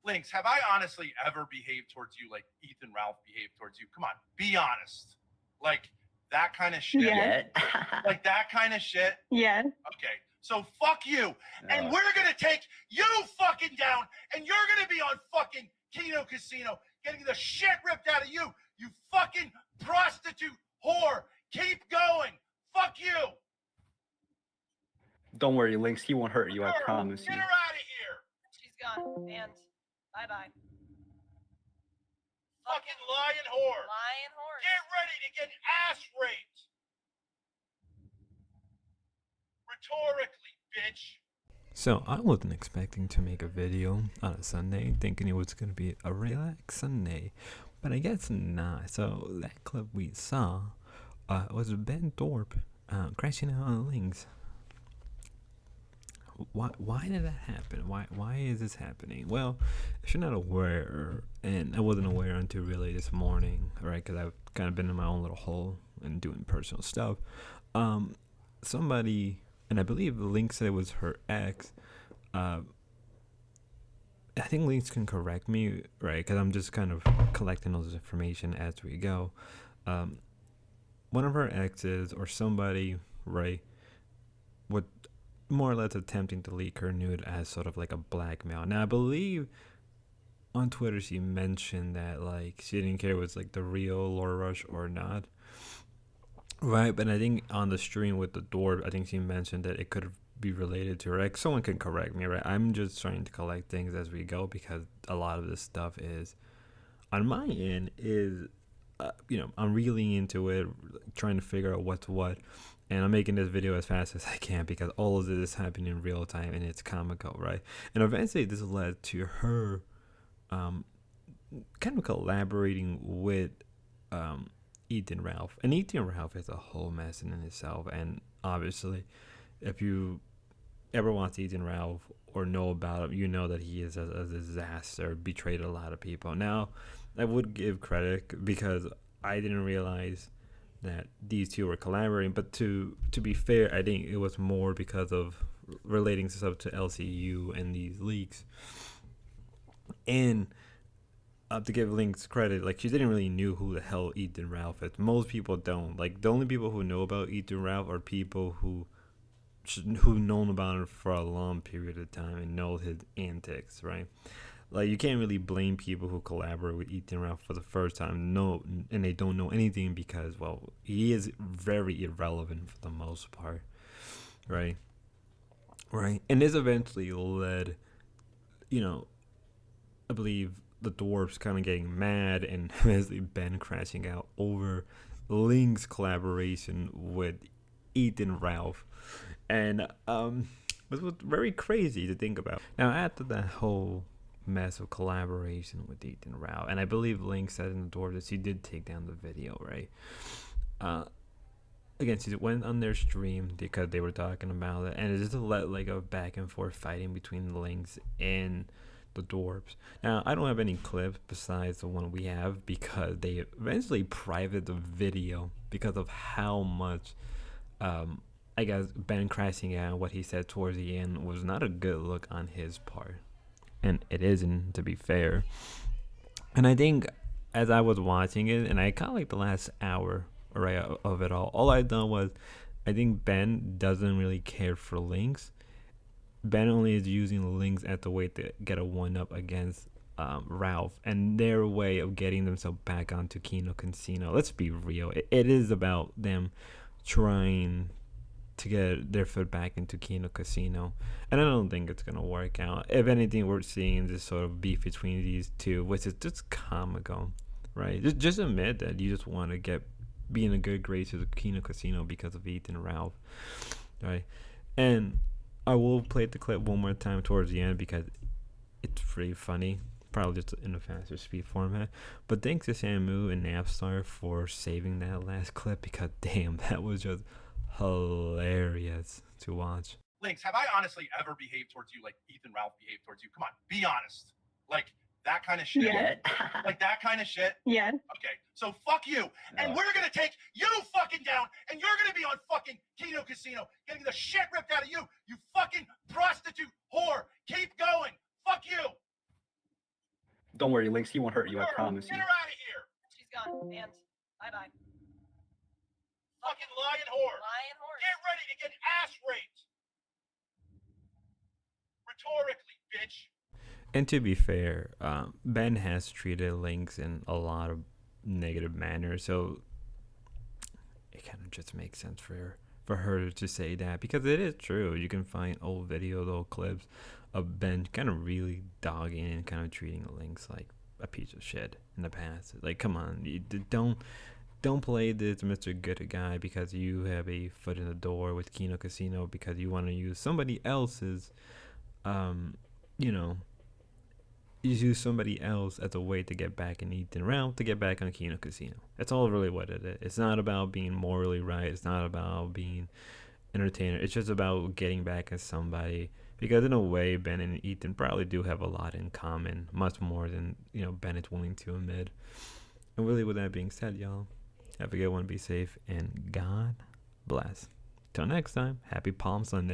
Linx, have I honestly ever behaved towards you like Ethan Ralph behaved towards you? Come on, be honest. Like that kind of shit. Yes. Like that kind of shit. Yes. Okay, so fuck you. And we're gonna take you fucking down, and you're gonna be on fucking Kino Casino getting the shit ripped out of you. You fucking prostitute whore. Keep going. Fuck you. Don't worry, Linx. He won't hurt you. I promise Get you. her out of here. She's gone. And bye-bye. Fucking lying whore. Lion horse. Get ready to get ass raped. Rhetorically, bitch. So I wasn't expecting to make a video on a Sunday, thinking it was going to be a relaxed Sunday, but I guess not. So that clip we saw was Ben Thorpe crashing out on Linx. Why did that happen? Why is this happening? Well, if you're not aware, and I wasn't aware until really this morning, right? Because I've kind of been in my own little hole and doing personal stuff. Somebody, and I believe Linx said it was her ex. I think Linx can correct me, right? Because I'm just kind of collecting all this information as we go. One of her exes or somebody, right, would more or less attempting to leak her nude as sort of like a blackmail. Now, I believe on Twitter she mentioned that like she didn't care if it was like the real Laura Rush or not. Right, but I think on the stream with the door, I think she mentioned that it could be related to her ex. Someone can correct me, right? I'm just trying to collect things as we go because a lot of this stuff is on my end is, I'm reeling into it, trying to figure out what's what. And I'm making this video as fast as I can because all of this is happening in real time and it's comical, right? And eventually this led to her kind of collaborating with Ethan Ralph. And Ethan Ralph is a whole mess in itself. And obviously, if you ever watch Ethan Ralph or know about him, you know that he is a disaster, betrayed a lot of people. Now, I would give credit because I didn't realize that these two were collaborating, but to be fair, I think it was more because of relating stuff to LCU and these leaks. And to give Linx credit, like she didn't really knew who the hell Ethan Ralph is. Most people don't. Like the only people who know about Ethan Ralph are people who known about him for a long period of time and know his antics, right? Like you can't really blame people who collaborate with Ethan Ralph for the first time, and they don't know anything because, well, he is very irrelevant for the most part, right? Right, and this eventually led, I believe the dwarves kind of getting mad and eventually Ben crashing out over Link's collaboration with Ethan Ralph, and it was very crazy to think about. Now after that whole mess of collaboration with Ethan Rao, and I believe Linx said in the door that she did take down the video, right? Again, she went on their stream because they were talking about it, and it just led like a back and forth fighting between Linx and the dwarves. Now I don't have any clips besides the one we have because they eventually privated the video because of how much I guess Ben crashing out and what he said towards the end was not a good look on his part. And it isn't, to be fair. And I think as I was watching it, and I kind of like the last hour, right, of it all I done was, I think Ben doesn't really care for Linx. Ben only is using Linx as the way to get a one-up against Ralph, and their way of getting themselves back onto Kino Casino. Let's be real. It is about them trying to get their foot back into Kino Casino, and I don't think it's gonna work out. If anything, we're seeing this sort of beef between these two, which is just comical, right? Just admit that you just want to be in a good grace with Kino Casino because of Ethan Ralph, right? And I will play the clip one more time towards the end because it's pretty funny, probably just in a faster speed format. But thanks to shamoo and Napster for saving that last clip because damn, that was just hilarious to watch. Linx, have I honestly ever behaved towards you like Ethan Ralph behaved towards you? Come on, be honest. Like that kind of shit. Yes. Like that kind of shit. Yes. Okay, so fuck you, and we're gonna take you fucking down, and you're gonna be on fucking Kino Casino getting the shit ripped out of you. You fucking prostitute whore. Keep going. Fuck you. Don't worry, Linx. He won't hurt you. I Girl, promise get you. her out of here. She's gone. And bye-bye. Fucking lion whore. Lion horse. Get ready to get ass raped. Rhetorically, bitch. And to be fair, Ben has treated Linx in a lot of negative manner, so it kind of just makes sense for her to say that, because it is true. You can find old videos, old clips of Ben kind of really dogging and kind of treating Linx like a piece of shit in the past. Like, come on, don't play this Mr. Good Guy because you have a foot in the door with Kino Casino, because you want to use somebody else's, you know, you use somebody else as a way to get back in Ethan round, to get back on Kino Casino. That's all really what it is. It's not about being morally right. It's not about being entertainer. It's just about getting back at somebody, because in a way, Ben and Ethan probably do have a lot in common, much more than, you know, Ben is willing to admit. And really, with that being said, y'all, have a good one, be safe, and God bless. Till next time, happy Palm Sunday.